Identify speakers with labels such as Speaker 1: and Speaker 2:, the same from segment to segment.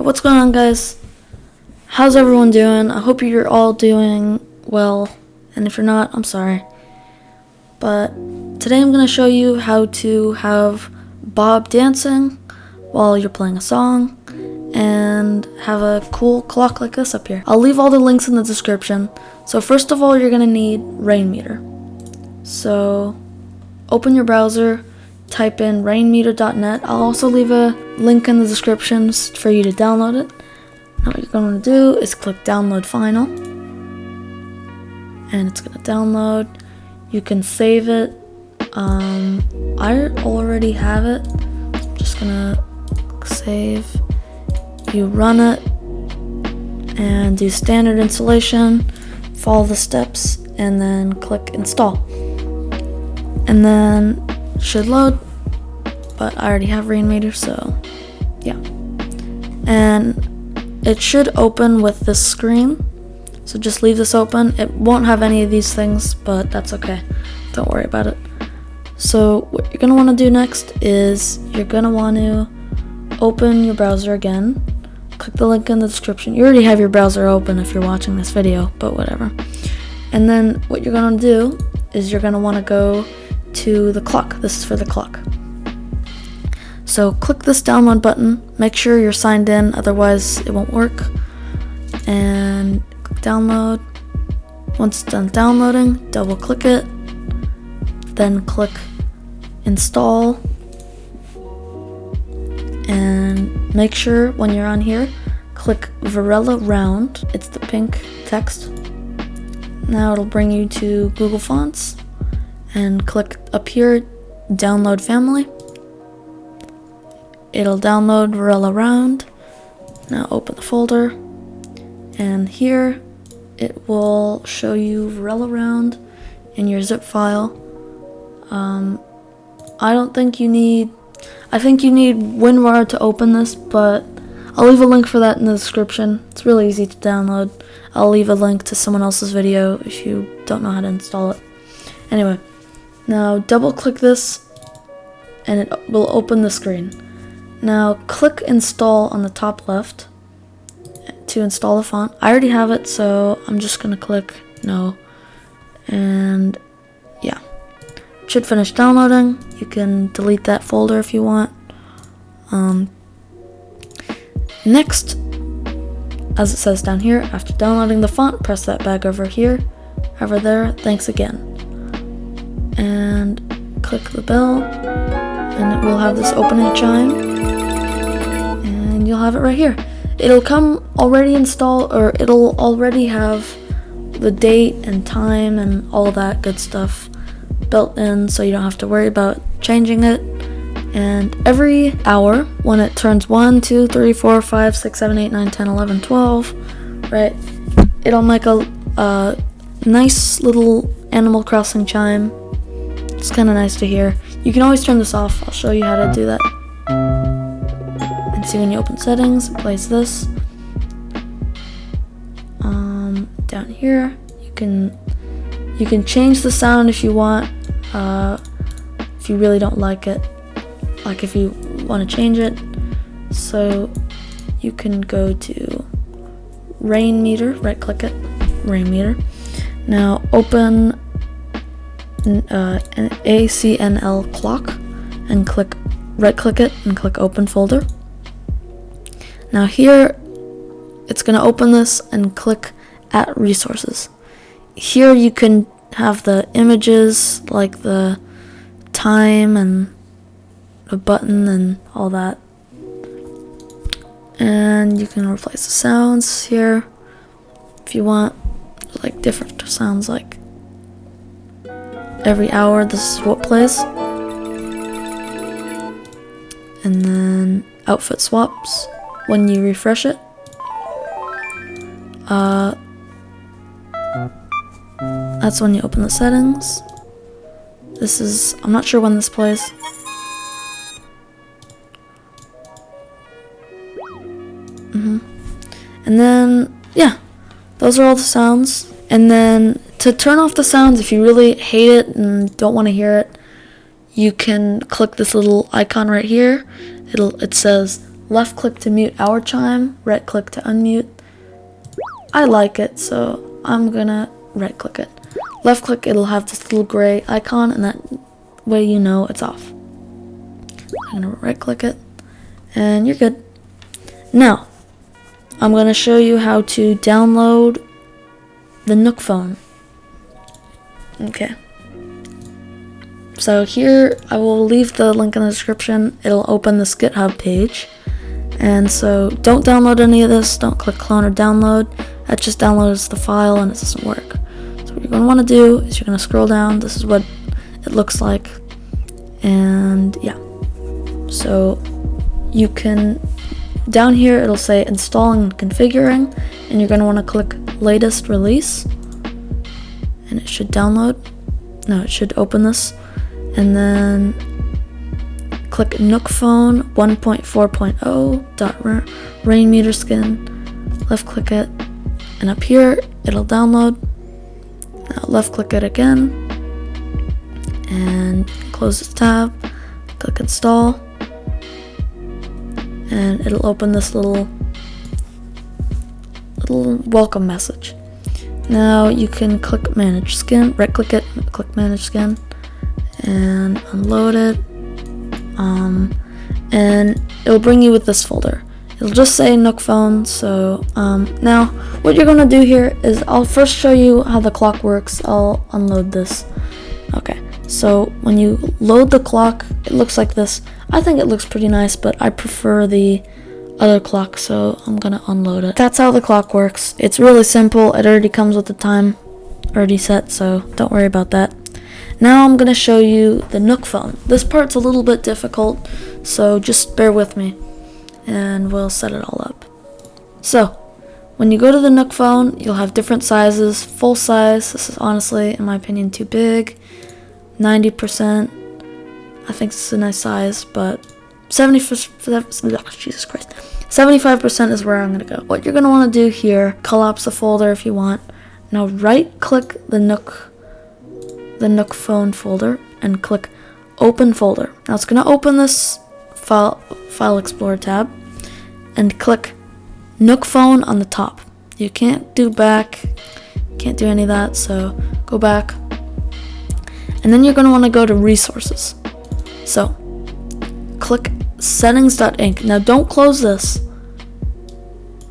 Speaker 1: What's going on, guys? How's everyone doing? I hope you're all doing well, and if you're not, I'm sorry. But today I'm going to show you how to have Bob dancing while you're playing a song and have a cool clock like this up here. I'll leave all the links in the description. So first of all, you're going to need Rainmeter. So open your browser, type in rainmeter.net. I'll also leave a link in the description for you to download it. Now what you're going to do is click download final, and it's going to download. You can save it. I already have it. I'm just going to save. You run it and do standard installation, follow the steps, and then click install. And then it should load, but I already have Rainmeter, so yeah. And it should open with this screen, so just leave this open. It won't have any of these things, but that's okay. Don't worry about it. So what you're going to want to do next is you're going to want to open your browser again. Click the link in the description. You already have your browser open if you're watching this video, but whatever. And then what you're going to do is you're going to want to go to the clock. This is for the clock. So click this download button. Make sure you're signed in, otherwise it won't work. And click download. Once it's done downloading, double click it. Then click install. And make sure when you're on here, click Varela Round. It's the pink text. Now it'll bring you to Google Fonts. And click up here, download family. It'll download Varela Round. Now open the folder. And here it will show you Varela Round in your zip file. I think you need WinRAR to open this, but I'll leave a link for that in the description. It's really easy to download. I'll leave a link to someone else's video if you don't know how to install it. Anyway, now double click this and it will open the screen. Now click install on the top left to install the font. I already have it, so I'm just gonna click no. And yeah, it should finish downloading. You can delete that folder if you want. Next, as it says down here, after downloading the font, press that bag over there, thanks again. And click the bell, and it will have this opening chime, and you'll have it right here. It'll come already installed, or it'll already have the date and time and all that good stuff built in, so you don't have to worry about changing it. And every hour, when it turns 1, 2, 3, 4, 5, 6, 7, 8, 9, 10, 11, 12, right, it'll make a nice little Animal Crossing chime. It's kind of nice to hear. You can always turn this off. I'll show you how to do that. And see, when you open settings, it plays this. Down here, you can change the sound if you want. If you really don't like it, like if you want to change it. So you can go to Rainmeter, right click it, Rainmeter. Now open an ACNL clock and right click it and click open folder. Now here it's going to open this and click at resources. Here you can have the images, like the time and the button and all that. And you can replace the sounds here if you want, like different sounds, like every hour this is what plays. And then outfit swaps when you refresh it. That's when you open the settings. This is, I'm not sure when this plays. And then, yeah, those are all the sounds. And then to turn off the sounds, if you really hate it and don't want to hear it, you can click this little icon right here. It says left click to mute our chime, right click to unmute. I like it, so I'm gonna right click it. Left click, it'll have this little gray icon, and that way you know it's off. I'm gonna right click it, and you're good. Now, I'm gonna show you how to download the Nook phone. Okay. So here, I will leave the link in the description. It'll open this GitHub page. And so don't download any of this. Don't click clone or download. That just downloads the file and it doesn't work. So what you're going to want to do is you're going to scroll down. This is what it looks like. And yeah. So you can, down here it'll say installing and configuring. And you're going to want to click latest release. And it should download. No, it should open this. And then click Nook phone 1.4.0 Rainmeter skin. Left click it, and up here it'll download. Now left click it again, and close this tab. Click install, and it'll open this little welcome message. Now you can click manage skin. Right click it, click manage skin, and unload it. And it'll bring you with this folder. It'll just say Nook phone. So now what you're gonna do here is I'll first show you how the clock works. I'll unload this. Okay, so when you load the clock, it looks like this. I think it looks pretty nice, but I prefer the other clock, so I'm gonna unload it. That's how the clock works. It's really simple. It already comes with the time already set, so don't worry about that. Now I'm going to show you the Nook phone. This part's a little bit difficult, so just bear with me and we'll set it all up. So, when you go to the Nook phone, you'll have different sizes. Full size, this is honestly, in my opinion, too big. 90%, I think this is a nice size, but 75% is where I'm going to go. What you're going to want to do here, collapse the folder if you want. Now right click the Nook phone folder and click open folder. Now it's going to open this file explorer tab and click Nook phone on the top. You can't do back, can't do any of that, so go back. And then you're going to want to go to resources. So click settings.inc. Now don't close this,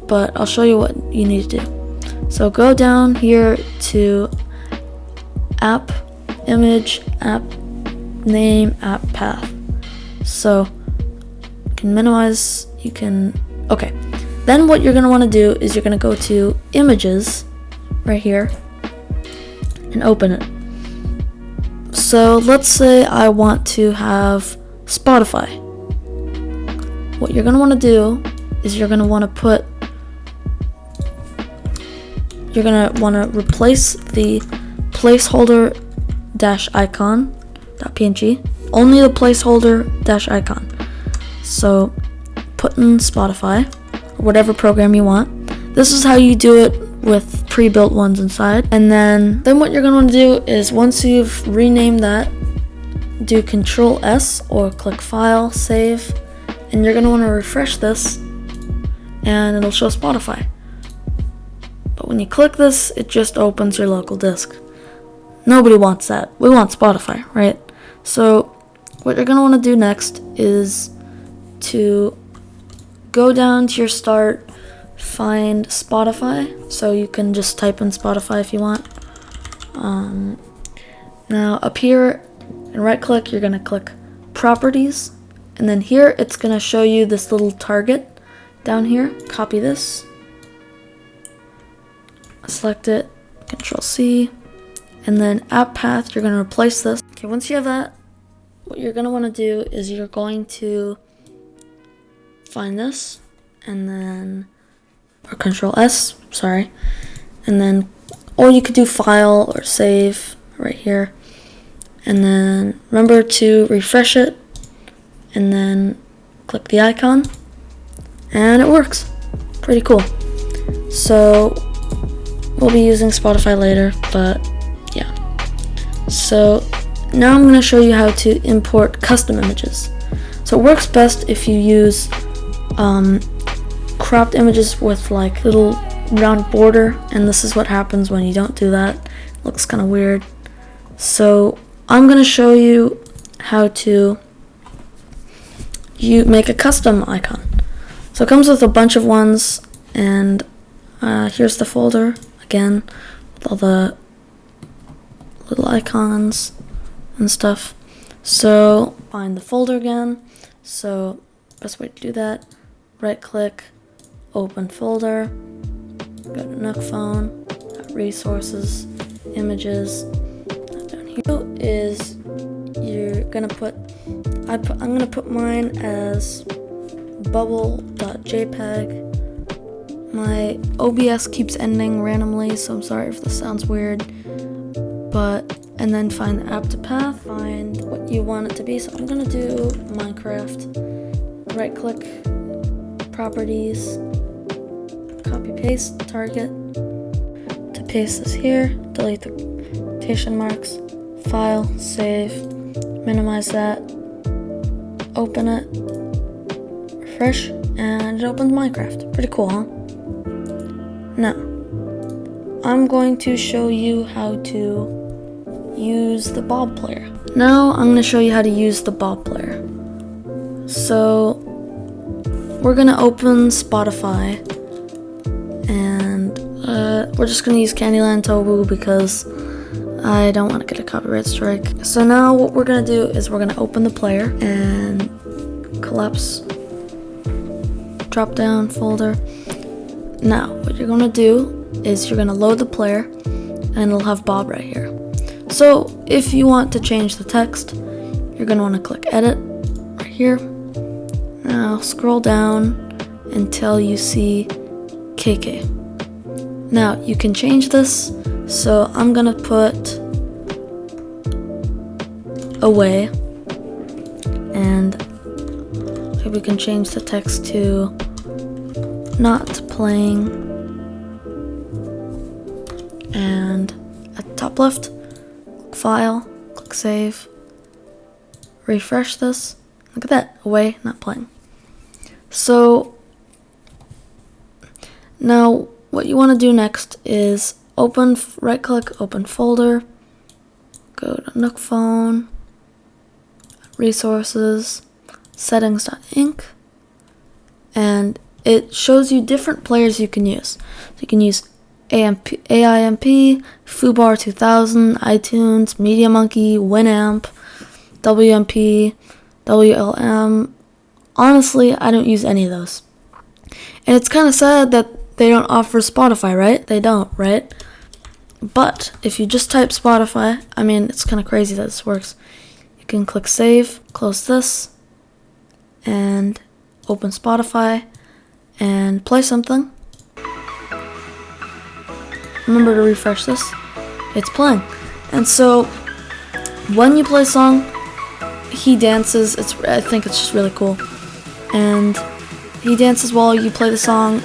Speaker 1: but I'll show you what you need to do. So go down here to app image, app name, app path. So you can minimize, you can, okay. Then what you're gonna wanna do is you're gonna go to images right here and open it. So let's say I want to have Spotify. What you're gonna wanna do is you're gonna wanna replace the placeholder -icon.png, only the placeholder -icon. So put in Spotify, or whatever program you want. This is how you do it with pre-built ones inside. And then what you're going to want to do is once you've renamed that, do Control S or click File, Save, and you're going to want to refresh this and it'll show Spotify. But when you click this, it just opens your local disk. Nobody wants that. We want Spotify, right? So what you're going to want to do next is to go down to your start, find Spotify. So you can just type in Spotify if you want. Now up here, and right click, you're going to click Properties. And then here, it's going to show you this little target down here. Copy this. Select it, Control C, and then app path, you're going to replace this. Okay, once you have that, what you're going to want to do is you're going to find this, and then, or Control S, sorry, and then, or you could do File or Save right here, and then remember to refresh it, and then click the icon, and it works. Pretty cool. So we'll be using Spotify later, but yeah. So now I'm going to show you how to import custom images. So it works best if you use cropped images with like little round border, and this is what happens when you don't do that. It looks kind of weird. So I'm gonna show you how to make a custom icon. So it comes with a bunch of ones, and here's the folder again with all the little icons and stuff. So find the folder again. So best way to do that, right click, open folder, go to Nook phone, resources, images. Down here is you're gonna put I'm gonna put mine as bubble.jpg. My OBS keeps ending randomly, so I'm sorry if this sounds weird. And then find the app to path, find what you want it to be. So I'm gonna do Minecraft. Right click, properties, copy paste, target. To paste this here, delete the quotation marks, file, save, minimize that, open it, refresh, and it opens Minecraft. Pretty cool, huh? Now, I'm going to show you how to use the Bob player. Now I'm going to show you how to use the Bob player. So we're going to open Spotify, and we're just going to use Candyland Tobu because I don't want to get a copyright strike. So now what we're going to do is we're going to open the player and collapse drop down folder. Now what you're going to do is you're going to load the player, and it'll have Bob right here. So if you want to change the text, you're going to want to click edit right here. Now scroll down until you see KK. Now you can change this, so I'm going to put away, and we can change the text to not playing, and at the top left, file, click save, refresh this. Look at that, away, not playing. So now what you want to do next is right click, open folder, go to Nook phone, resources, settings.inc, and it shows you different players you can use. So you can use AIMP, Foobar 2000, iTunes, Media Monkey, Winamp, WMP, WLM. Honestly, I don't use any of those. And it's kind of sad that they don't offer Spotify, right? They don't, right? But if you just type Spotify, I mean, it's kind of crazy that this works. You can click save, close this, and open Spotify and play something. Remember to refresh this. It's playing. And so when you play a song, he dances. I think it's just really cool. And he dances while you play the song.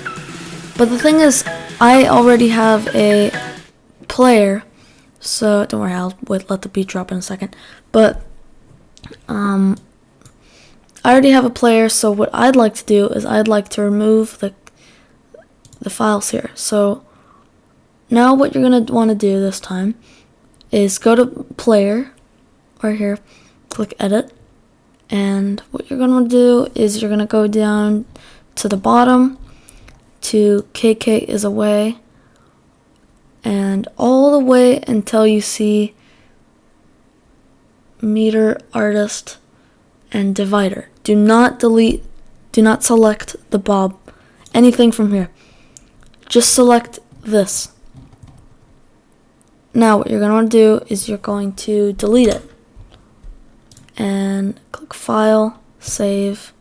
Speaker 1: But the thing is, I already have a player, so don't worry, I'll let the beat drop in a second. But I already have a player, so what I'd like to do is I'd like to remove the files here. So now what you're going to want to do this time is go to player, right here, click edit, and what you're going to do is you're going to go down to the bottom to KK is away, and all the way until you see meter, artist, and divider. Do not delete, do not select the Bob, anything from here. Just select this. Now what you're going to want to do is you're going to delete it. And click file, save.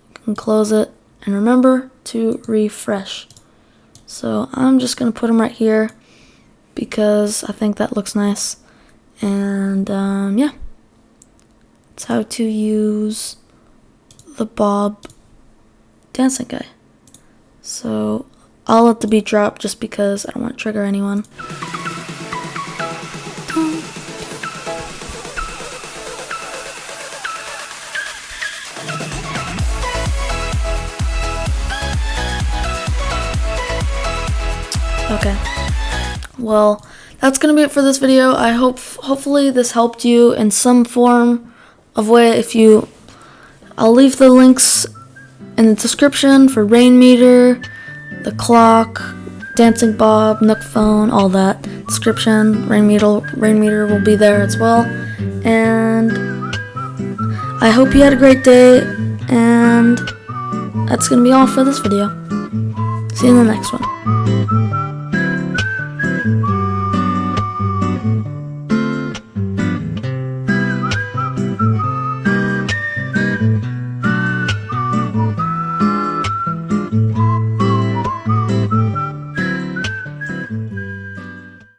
Speaker 1: You can close it. And remember to refresh. So I'm just going to put them right here because I think that looks nice. And yeah. That's how to use the Bob dancing guy. So I'll let the beat drop just because I don't want to trigger anyone. Okay. Well, that's gonna be it for this video. I hopefully this helped you in some form of way. I'll leave the links in the description for Rainmeter, the clock, Dancing Bob, Nook phone, all that. Description, Rainmeter will be there as well. And I hope you had a great day, and that's gonna be all for this video. See you in the next one.